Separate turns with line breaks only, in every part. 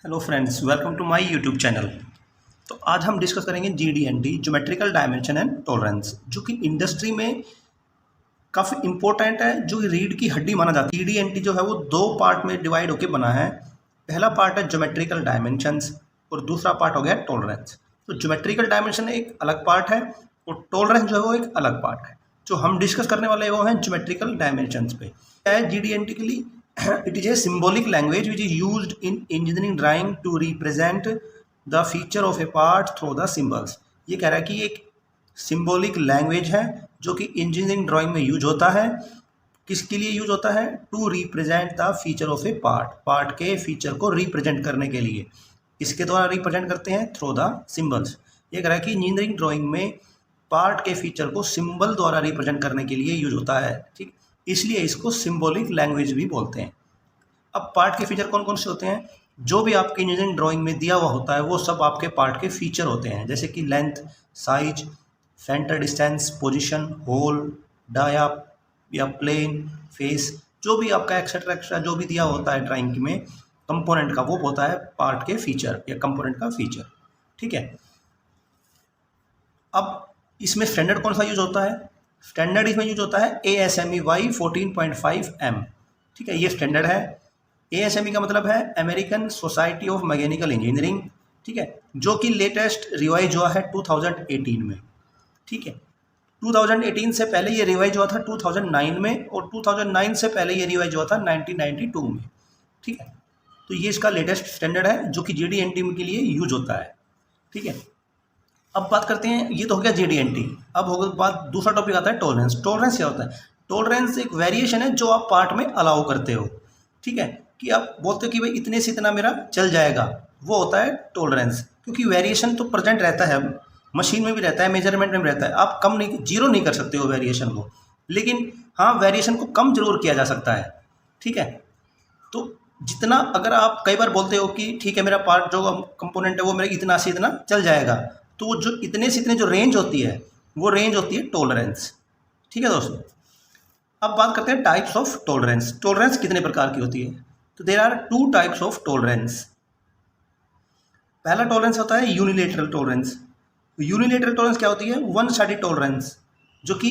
Hello friends, welcome to my YouTube channel. तो आज हम डिस्कस करेंगे GDNT, geometrical dimension and tolerance, जो कि इंडस्ट्री में काफ़ी इंपॉर्टेंट है, जो रीढ़ की हड्डी माना जाता है। जीडीएनटी जो है वो दो पार्ट में डिवाइड होकर बना है। पहला पार्ट है ज्योमेट्रिकल डायमेंशंस और दूसरा पार्ट हो गया टॉलरेंस। तो ज्योमेट्रिकल डायमेंशन एक अलग पार्ट है और टॉलरेंस जो है वो एक अलग पार्ट है। जो हम डिस्कस करने वाले वो हैं ज्योमेट्रिकल डायमेंशंस पे। क्या है जीडीएनटी के लिए? It is a symbolic language which is used in engineering drawing to represent the feature of a part through the symbols। ये कह रहा है कि एक सिंबॉलिक लैंग्वेज है जो कि इंजीनियरिंग ड्राइंग में यूज होता है। किसके लिए यूज होता है? To represent the feature of a part के फीचर को रिप्रेजेंट करने के लिए। इसके द्वारा रिप्रेजेंट करते हैं थ्रू द सिम्बल्स। ये कह रहा है कि इंजीनियरिंग ड्राइंग में पार्ट के फीचर को सिंबल द्वारा रिप्रेजेंट करने के लिए यूज होता है। ठीक, इसलिए इसको सिंबॉलिक लैंग्वेज भी बोलते हैं। अब पार्ट के फीचर कौन कौन से होते हैं? जो भी आपके इंजीनियरिंग ड्राइंग में दिया हुआ होता है वो सब आपके पार्ट के फीचर होते हैं, जैसे कि length, size, centre distance, position, hole, dia या प्लेन, फेस, जो भी आपका एक्सेट्रा एक्स्ट्रा जो भी दिया होता है ड्राइंग में कंपोनेंट का, वो होता है पार्ट के फीचर या कंपोनेंट का फीचर। ठीक है। अब इसमें स्टैंडर्ड कौन सा यूज होता है? स्टैंडर्ड इसमें यूज होता है ASME 14.5M। ठीक है, ये स्टैंडर्ड है। ASME का मतलब है American society of mechanical engineering. ठीक है, जो कि लेटेस्ट रिवाइज हुआ है 2018 में। ठीक है, 2018 से पहले ये रिवाइज हुआ था 2009 में और 2009 से पहले ये रिवाइज हुआ था 1992 में। ठीक है, तो ये इसका लेटेस्ट स्टैंडर्ड है जो कि जीडीएनटी के लिए यूज होता है। ठीक है, अब बात करते हैं, ये तो हो गया जीडीएनटी। अब होगा बात, दूसरा टॉपिक आता है टॉलरेंस। टॉलरेंस क्या होता है? टॉलरेंस एक वेरिएशन है जो आप पार्ट में अलाउ करते हो। ठीक है, कि आप बोलते हो कि भाई इतने से इतना मेरा चल जाएगा, वो होता है टॉलरेंस। क्योंकि वेरिएशन तो प्रेजेंट रहता है, मशीन में भी रहता है, मेजरमेंट में भी रहता है। आप कम नहीं, जीरो नहीं कर सकते हो वेरिएशन को, लेकिन हाँ वेरिएशन को कम जरूर किया जा सकता है। ठीक है, तो जितना, अगर आप कई बार बोलते हो कि ठीक है मेरा पार्ट जो कंपोनेंट है वो मेरा इतना से इतना चल जाएगा, तो जो इतने से इतने जो रेंज होती है वो रेंज होती है टॉलरेंस। ठीक है दोस्तों, अब बात करते हैं टाइप्स ऑफ टॉलरेंस। टॉलरेंस कितने प्रकार की होती है? तो there are two types of tolerance. पहला टॉलरेंस होता है यूनिलेटरल टॉलरेंस। यूनिलेटरल टॉलरेंस क्या होती है? वन साइडेड टॉलरेंस, जो कि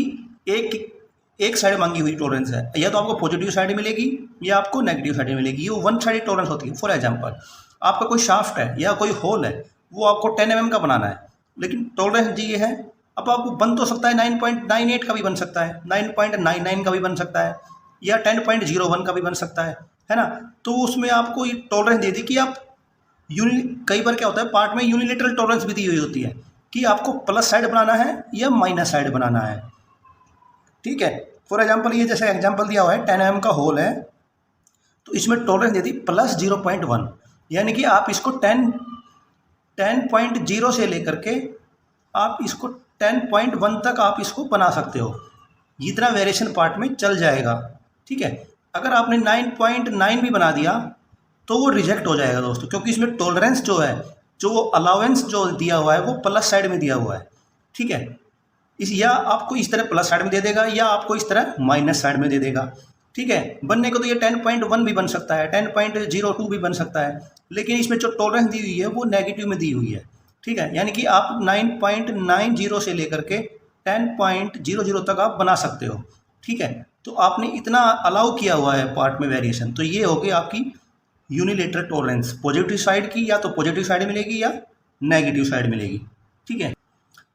एक साइड मांगी हुई टॉलरेंस है। या तो आपको पॉजिटिव साइड मिलेगी या आपको नेगेटिव साइड मिलेगी। ये वन साइडेड टॉलरेंस होती है। फॉर एग्जांपल, आपका कोई शाफ्ट है या कोई होल है, वो आपको 10 mm का बनाना है, लेकिन टॉलरेंस दी है। अब आपको बन तो सकता है 9.98 का भी बन सकता है, 9.99 का भी बन सकता है, या 10.01 का भी बन सकता है ना। तो उसमें आपको ये टॉलरेंस दे दी कि आप कई बार क्या होता है पार्ट में यूनिलेटरल टॉलरेंस भी दी हुई होती है कि आपको प्लस साइड बनाना है या माइनस साइड बनाना है। ठीक है, फॉर एग्जांपल ये जैसे एग्जांपल दिया हुआ है 10 mm का होल है, तो इसमें टॉलरेंस दे दी +0.1, यानी कि आप इसको 10.0 से लेकर के आप इसको 10.1 तक आप इसको बना सकते हो। इतना वेरिएशन पार्ट में चल जाएगा। ठीक है, अगर आपने 9.9 भी बना दिया तो वो रिजेक्ट हो जाएगा दोस्तों, क्योंकि इसमें टॉलरेंस जो है, जो अलाउंस जो दिया हुआ है वो प्लस साइड में दिया हुआ है। ठीक है, या आपको इस तरह प्लस साइड में दे देगा या आपको इस तरह माइनस साइड में दे देगा। ठीक है, बनने को तो ये 10.1 भी बन सकता है, 10.02 भी बन सकता है, लेकिन इसमें जो टॉलरेंस दी हुई है वो नेगेटिव में दी हुई है। ठीक है, यानी कि आप 9.90 से लेकर के 10.00 तक आप बना सकते हो। ठीक है, तो आपने इतना अलाउ किया हुआ है पार्ट में वेरिएशन, तो ये होगी आपकी यूनिलेटरल टॉलरेंस। पॉजिटिव साइड की या तो पॉजिटिव साइड मिलेगी या नेगेटिव साइड मिलेगी। ठीक है,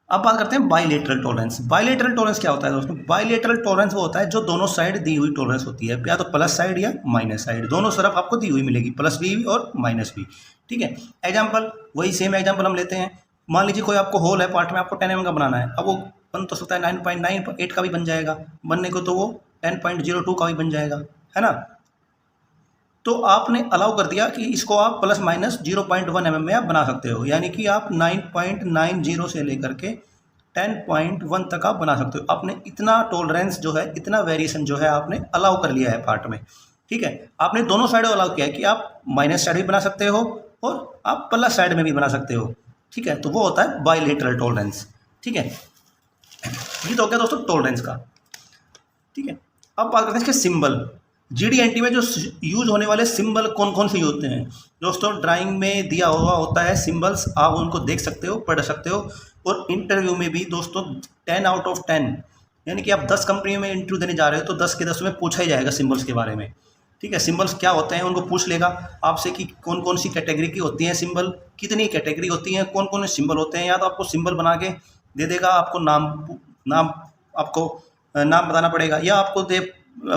अब बात करते हैं बाइलेटरल टॉलरेंस। बाइलेटरल टॉलरेंस क्या होता है दोस्तों? बाइलेटरल टॉलरेंस वो होता है जो दोनों साइड दी हुई टॉलरेंस होती है, या तो प्लस साइड या माइनस साइड, दोनों तरफ आपको दी हुई मिलेगी, प्लस भी और माइनस भी। ठीक है, एग्जांपल, वही सेम एग्जांपल हम लेते हैं। मान लीजिए कोई आपको होल है पार्ट में, आपको 10 mm का बनाना है। अब वो बन तो सकता है 9.98 का भी बन जाएगा, बनने को तो वो 10.02 का भी बन जाएगा, है ना। तो आपने अलाउ कर दिया कि इसको आप प्लस माइनस 0.1 mm में आप बना सकते हो, यानी कि आप 9.90 से लेकर के 10.1 तक आप बना सकते हो। आपने इतना टॉलरेंस जो है, इतना वेरिएशन जो है आपने अलाउ कर लिया है पार्ट में। ठीक है, आपने दोनों साइड अलाउ किया है कि आप माइनस साइड भी बना सकते हो और आप प्लस साइड में भी बना सकते हो। ठीक है, तो वो होता है बाइलेटरल टॉलरेंस। ठीक है, ये तो हो गया दोस्तों टॉलरेंस का। ठीक है, अब बात करते हैं इसके सिंबल। जीडीएनटी में जो यूज होने वाले सिंबल कौन कौन से होते हैं? दोस्तों ड्राइंग में दिया हुआ होता है सिंबल्स, आप उनको देख सकते हो, पढ़ सकते हो। और इंटरव्यू में भी दोस्तों 10 आउट ऑफ 10, यानी कि आप 10 कंपनियों में इंटरव्यू देने जा रहे हो तो 10 के 10 में पूछा ही जाएगा सिंबल्स के बारे में। ठीक है, सिंबल्स क्या होते हैं उनको पूछ लेगा आपसे कि कौन कौन सी कैटेगरी की होती हैं सिंबल, कितनी कैटेगरी होती हैं, कौन कौन से सिंबल होते हैं, या तो आपको सिंबल बना के दे देगा, आपको नाम आपको नाम बताना पड़ेगा, या आपको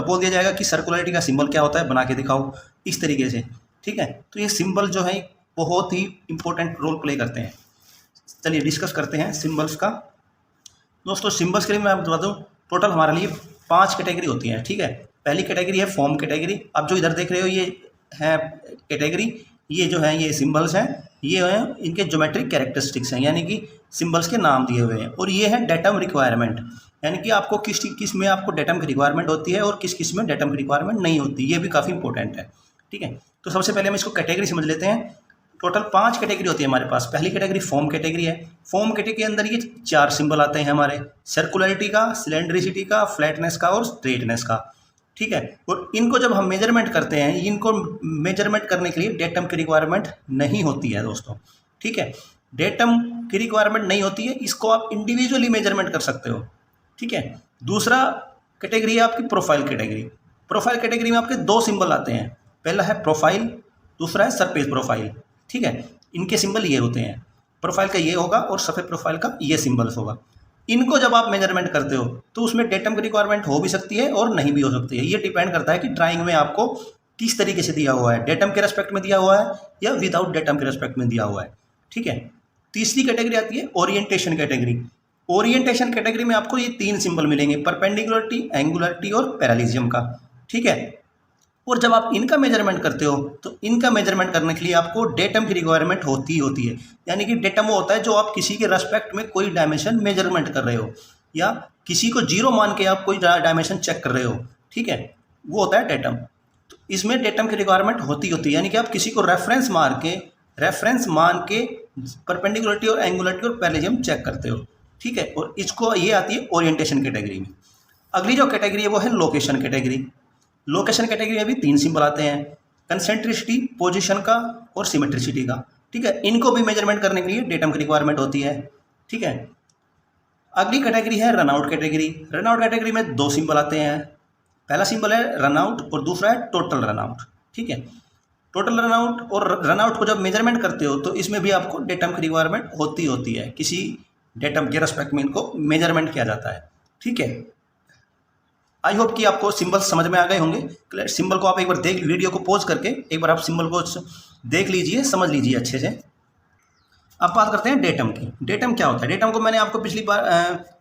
बोल दिया जाएगा कि सर्कुलरिटी का सिंबल क्या होता है, बना के दिखाओ, इस तरीके से। ठीक है, तो ये सिंबल जो है बहुत ही इंपॉर्टेंट रोल प्ले करते हैं। चलिए डिस्कस करते हैं सिंबल्स का। दोस्तों सिंबल्स के लिए मैं आपको बता दूँ, टोटल हमारे लिए 5 कैटेगरी होती हैं। ठीक है, पहली कैटेगरी है फॉर्म कैटेगरी। आप जो इधर देख रहे हो ये है कैटेगरी, ये जो है ये सिंबल्स हैं, ये हैं इनके ज्योमेट्रिक कैरेक्टरिस्टिक्स हैं, यानी कि सिंबल्स के नाम दिए हुए हैं। और ये है डेटम रिक्वायरमेंट, यानी कि आपको किस में आपको डेटम की रिक्वायरमेंट होती है और किस में डेटम की रिक्वायरमेंट नहीं होती, ये भी काफ़ी इंपॉर्टेंट है। ठीक है, तो सबसे पहले हम इसको कैटेगरी समझ लेते हैं। टोटल 5 कैटेगरी होती है हमारे पास। पहली कैटेगरी फॉर्म कैटेगरी है। फॉर्म कैटेगरी के अंदर ये 4 सिंबल आते हैं हमारे, सर्कुलरिटी का, सिलेंड्रिसिटी का, फ्लैटनेस का और स्ट्रेटनेस का। ठीक है, और इनको जब हम मेजरमेंट करते हैं, इनको मेजरमेंट करने के लिए डेटम की रिक्वायरमेंट नहीं होती है दोस्तों। ठीक है, डेटम की रिक्वायरमेंट नहीं होती है, इसको आप इंडिविजुअली मेजरमेंट कर सकते हो। ठीक है, दूसरा कैटेगरी है आपकी प्रोफाइल कैटेगरी। प्रोफाइल कैटेगरी में आपके 2 सिंबल आते हैं, पहला है प्रोफाइल, दूसरा है सरफेस प्रोफाइल। ठीक है, इनके सिंबल ये होते हैं, प्रोफाइल का ये होगा और सरफेस प्रोफाइल का ये सिंबल्स होगा। इनको जब आप मेजरमेंट करते हो तो उसमें डेटम की रिक्वायरमेंट हो भी सकती है और नहीं भी हो सकती है। ये डिपेंड करता है कि ड्राइंग में आपको किस तरीके से दिया हुआ है, डेटम के रेस्पेक्ट में दिया हुआ है या विदाउट डेटम के रेस्पेक्ट में दिया हुआ है। ठीक है, तीसरी कैटेगरी आती है ओरिएंटेशन कैटेगरी। ओरिएंटेशन कैटेगरी में आपको ये 3 सिंबल मिलेंगे, परपेंडिकुलरिटी, एंगुलरिटी और पैरेललिज्म का। ठीक है, और जब आप इनका मेजरमेंट करते हो तो इनका मेजरमेंट करने के लिए आपको डेटम की रिक्वायरमेंट होती है। यानी कि डेटम वो होता है जो आप किसी के रेस्पेक्ट में कोई डायमेंशन मेजरमेंट कर रहे हो, या किसी को 0 मान के आप कोई डायमेंशन चेक कर रहे हो। ठीक है, वो होता है डेटम। तो इसमें डेटम की रिक्वायरमेंट होती है, यानी कि आप किसी को रेफरेंस मान के परपेंडिकुलरिटी और एंगुलरिटी और पैरेललिज्म चेक करते हो। ठीक है, और इसको ये आती है ओरिएंटेशन कैटेगरी में। अगली जो कैटेगरी है वो है लोकेशन कैटेगरी। लोकेशन कैटेगरी में भी 3 सिंबल आते हैं, कंसेंट्रिसिटी, पोजीशन का और सिमेट्रिसिटी का। ठीक है, इनको भी मेजरमेंट करने के लिए डेटम की रिक्वायरमेंट होती है। ठीक है, अगली कैटेगरी है रनआउट कैटेगरी। रनआउट कैटेगरी में 2 सिंबल आते हैं, पहला सिंबल है रनआउट और दूसरा है टोटल रनआउट। ठीक है, टोटल रनआउट और रनआउट को जब मेजरमेंट करते हो तो इसमें भी आपको डेटम की रिक्वायरमेंट होती है, किसी डेटम के रेस्पेक्ट में इनको मेजरमेंट किया जाता है। ठीक है, आई होप कि आपको सिंबल समझ में आ गए होंगे। सिंबल को आप एक बार देख, वीडियो को पॉज करके एक बार आप सिंबल को देख लीजिए, समझ लीजिए अच्छे से। अब बात करते हैं डेटम की। डेटम क्या होता है? डेटम को मैंने आपको पिछली बार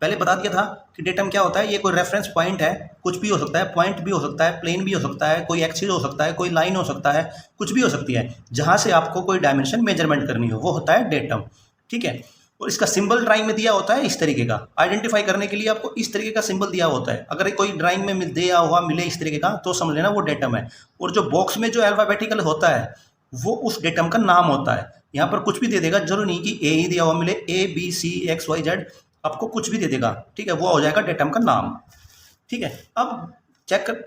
पहले बता दिया था कि डेटम क्या होता है। ये कोई रेफरेंस पॉइंट है, कुछ भी हो सकता है, पॉइंट भी हो सकता है, प्लेन भी हो सकता है, कोई एक्सिस हो सकता है, कोई लाइन हो सकता है, कुछ भी हो सकती है, जहाँ से आपको कोई डायमेंशन मेजरमेंट करनी हो, वो होता है डेटम। ठीक है, और इसका सिंबल ड्राइंग में दिया होता है इस तरीके का। आइडेंटिफाई करने के लिए आपको इस तरीके का सिंबल दिया होता है। अगर कोई ड्राइंग में दिया हुआ मिले इस तरीके का तो समझ लेना वो डेटम है। और जो बॉक्स में जो अल्फाबेटिकल होता है वो उस डेटम का नाम होता है। यहाँ पर कुछ भी दे देगा, जरूर नहीं कि ए ही दिया हुआ मिले, ABCXYZ, आपको कुछ भी दे देगा। ठीक है, वो हो जाएगा डेटम का नाम। ठीक है, अब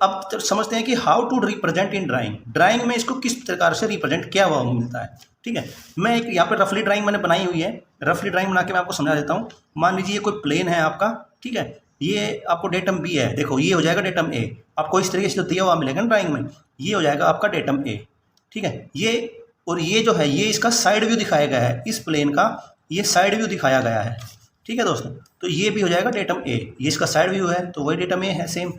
अब समझते हैं कि how to represent in drawing. Drawing में इसको किस प्रकार से रिप्रेजेंट किया हुआ मिलता है। ठीक है, मैं एक यहाँ पर रफली ड्राइंग मैंने बनाई हुई है। रफली ड्राइंग बना के मैं आपको समझा देता हूँ। मान लीजिए ये कोई प्लेन है आपका। ठीक है, ये आपको डेटम B है, देखो ये हो जाएगा डेटम A। आपको इस तरीके से जो दिया हुआ मिलेगा ना ड्राइंग में, ये हो जाएगा आपका डेटम A। ठीक है, ये और ये जो है ये इसका साइड व्यू दिखाया गया है, इस प्लेन का ये साइड व्यू दिखाया गया है। ठीक है दोस्तों, तो ये भी हो जाएगा डेटम A। ये इसका साइड व्यू है तो वही डेटम A है सेम।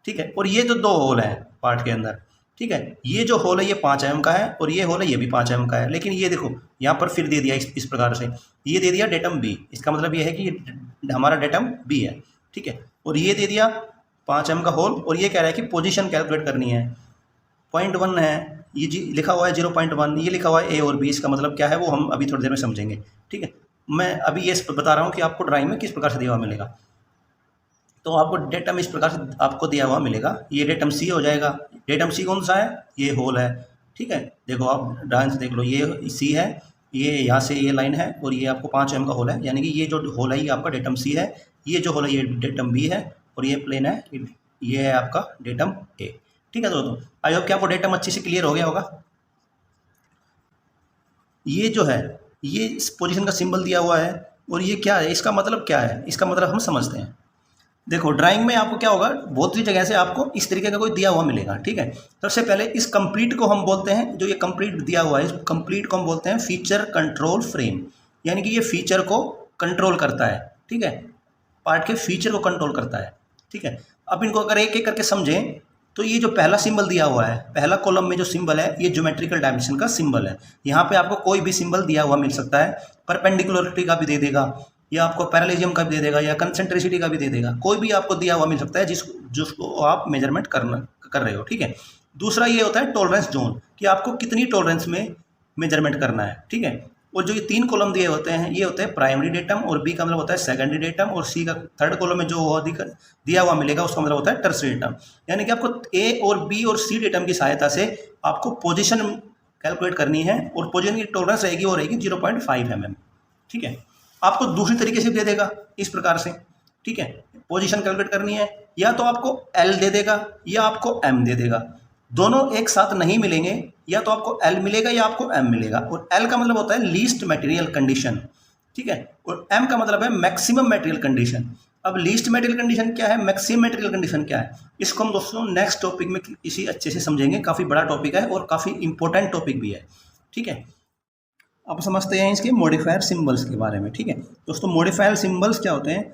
ठीक है, और ये जो 2 होल हैं पार्ट के अंदर, ठीक है, ये जो होल है ये 5 mm का है और ये होल है ये भी 5 mm का है। लेकिन ये देखो यहाँ पर फिर दे दिया इस प्रकार से, ये दे दिया डेटम B। इसका मतलब ये है कि ये हमारा डेटम B है। ठीक है, और ये दे दिया 5 mm का होल और ये कह रहा है कि पोजीशन कैलकुलेट करनी है। 0.1 है, ये जी लिखा हुआ है 0.1, ये लिखा हुआ है A और B। इसका मतलब क्या है वो हम अभी थोड़ी देर में समझेंगे। ठीक है, मैं अभी ये बता रहा हूँ कि आपको ड्राइंग में किस प्रकार से दिया हुआ मिलेगा। तो आपको डेटम इस प्रकार से आपको दिया हुआ मिलेगा। ये डेटम C हो जाएगा। डेटम C कौन सा है? ये होल है। ठीक है, देखो आप ड्राइंग से देख लो, ये C है, ये यहाँ से ये लाइन है और ये आपको 5 mm का होल है। यानी कि ये जो होल है ये आपका डेटम C है, ये जो होल है ये डेटम B है और ये प्लेन है, ये है आपका डेटम A। ठीक है दोस्तों, आई होप कि आपको डेटम अच्छे से क्लियर हो गया होगा। ये जो है ये इस पोजीशन का सिंबल दिया हुआ है और ये क्या है, इसका मतलब क्या है, इसका मतलब हम समझते हैं। देखो ड्राइंग में आपको क्या होगा, बहुत सी जगह से आपको इस तरीके का कोई दिया हुआ मिलेगा, ठीक है। सबसे पहले इस कंप्लीट को हम बोलते हैं, जो ये कंप्लीट दिया हुआ है इस कंप्लीट को हम बोलते हैं फीचर कंट्रोल फ्रेम, यानी कि ये फीचर को कंट्रोल करता है, ठीक है, पार्ट के फीचर को कंट्रोल करता है, ठीक है। अब इनको अगर एक एक करके समझें तो ये जो पहला सिंबल दिया हुआ है, पहला कॉलम में जो सिंबल है ये ज्योमेट्रिकल डायमेंशन का सिंबल है। यहाँ पे आपको कोई भी सिंबल दिया हुआ मिल सकता है, परपेंडिकुलरिटी का भी दे देगा, या आपको पैरेललिज्म का भी दे देगा, या कंसेंट्रिसिटी का भी दे देगा, कोई भी आपको दिया हुआ मिल सकता है जिसको आप मेजरमेंट कर रहे हो, ठीक है। दूसरा ये होता है टॉलरेंस जोन, कि आपको कितनी टॉलरेंस में मेजरमेंट करना है, ठीक है। और जो ये 3 कॉलम दिए होते हैं ये होते हैं प्राइमरी डेटम, और बी का मतलब होता है सेकेंडरी डेटम, और सी का थर्ड कॉलम में जो दिया हुआ मिलेगा उसका मतलब होता है टर्सरी डेटम। यानी कि आपको ए और बी और सी डेटम की सहायता से आपको पोजीशन कैलकुलेट करनी है, और पोजीशन की टॉलरेंस रहेगी वो रहेगी 0.5 mm, ठीक है। आपको दूसरी तरीके से दे देगा इस प्रकार से, ठीक है, पोजीशन कैलकुलेट करनी है, या तो आपको एल दे देगा या आपको एम दे देगा, दोनों एक साथ नहीं मिलेंगे, या तो आपको एल मिलेगा या आपको एम मिलेगा। और एल का मतलब होता है लीस्ट मटेरियल कंडीशन, ठीक है, और एम का मतलब है मैक्सिमम मटेरियल कंडीशन। अब लीस्ट मटेरियल कंडीशन क्या है, मैक्सिमम मटेरियल कंडीशन क्या है, इसको हम दोस्तों नेक्स्ट टॉपिक में इसी अच्छे से समझेंगे। काफ़ी बड़ा टॉपिक है और काफ़ी इंपॉर्टेंट टॉपिक भी है, ठीक है। अब समझते हैं इसके मॉडिफायर सिंबल्स के बारे में, ठीक है दोस्तों। मॉडिफायर सिंबल्स क्या होते हैं,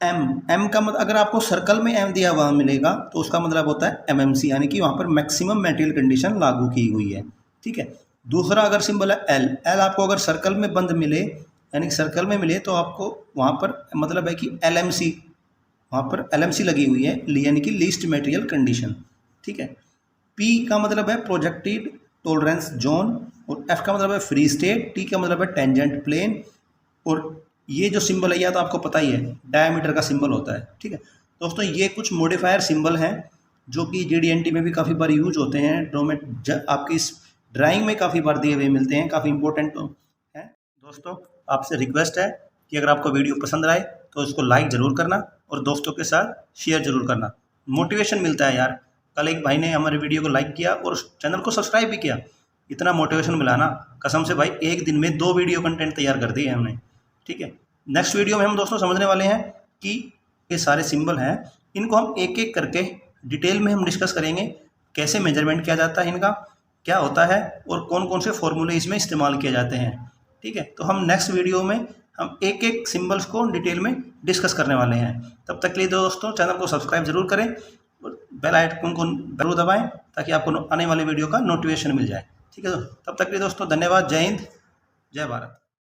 एम का मतलब अगर आपको सर्कल में एम दिया हुआ मिलेगा तो उसका मतलब होता है एमएमसी, यानी कि वहाँ पर मैक्सिमम मटेरियल कंडीशन लागू की हुई है, ठीक है। दूसरा अगर सिंबल है एल, एल आपको अगर सर्कल में बंद मिले, यानी कि सर्कल में मिले, तो आपको वहाँ पर मतलब है कि एलएमसी, वहाँ पर एलएमसी लगी हुई है, यानी कि लीस्ट मटेरियल कंडीशन, ठीक है। पी का मतलब है प्रोजेक्टेड टॉलरेंस जोन, और एफ का मतलब है फ्री स्टेट, टी का मतलब है टेंजेंट प्लेन, और ये जो सिंबल है या तो आपको पता ही है डायमीटर का सिंबल होता है, ठीक है दोस्तों। ये कुछ मॉडिफायर सिंबल हैं जो कि जीडीएनटी में भी काफ़ी बार यूज होते हैं, आपकी इस ड्राइंग में काफ़ी बार दिए हुए मिलते हैं, काफ़ी इंपॉर्टेंट है दोस्तों। आपसे रिक्वेस्ट है कि अगर आपको वीडियो पसंद आए तो इसको लाइक ज़रूर करना और दोस्तों के साथ शेयर ज़रूर करना, मोटिवेशन मिलता है यार। कल एक भाई ने हमारे वीडियो को लाइक किया और चैनल को सब्सक्राइब भी किया, इतना मोटिवेशन मिला ना, कसम से भाई, एक दिन में 2 वीडियो कंटेंट तैयार कर दिए हमने, ठीक है। नेक्स्ट वीडियो में हम दोस्तों समझने वाले हैं कि ये सारे सिंबल हैं, इनको हम एक एक करके डिटेल में हम डिस्कस करेंगे, कैसे मेजरमेंट किया जाता है इनका, क्या होता है, और कौन कौन से फॉर्मूले इसमें इस्तेमाल किए जाते हैं, ठीक है। तो हम नेक्स्ट वीडियो में हम एक एक सिंबल्स को डिटेल में डिस्कस करने वाले हैं। तब तक के लिए दोस्तों चैनल को सब्सक्राइब जरूर करें और बेल आइकन को जरूर दबाएं ताकि आपको आने वाले वीडियो का नोटिफिकेशन मिल जाए, ठीक है। तब तक के लिए दोस्तों धन्यवाद, जय हिंद, जय भारत।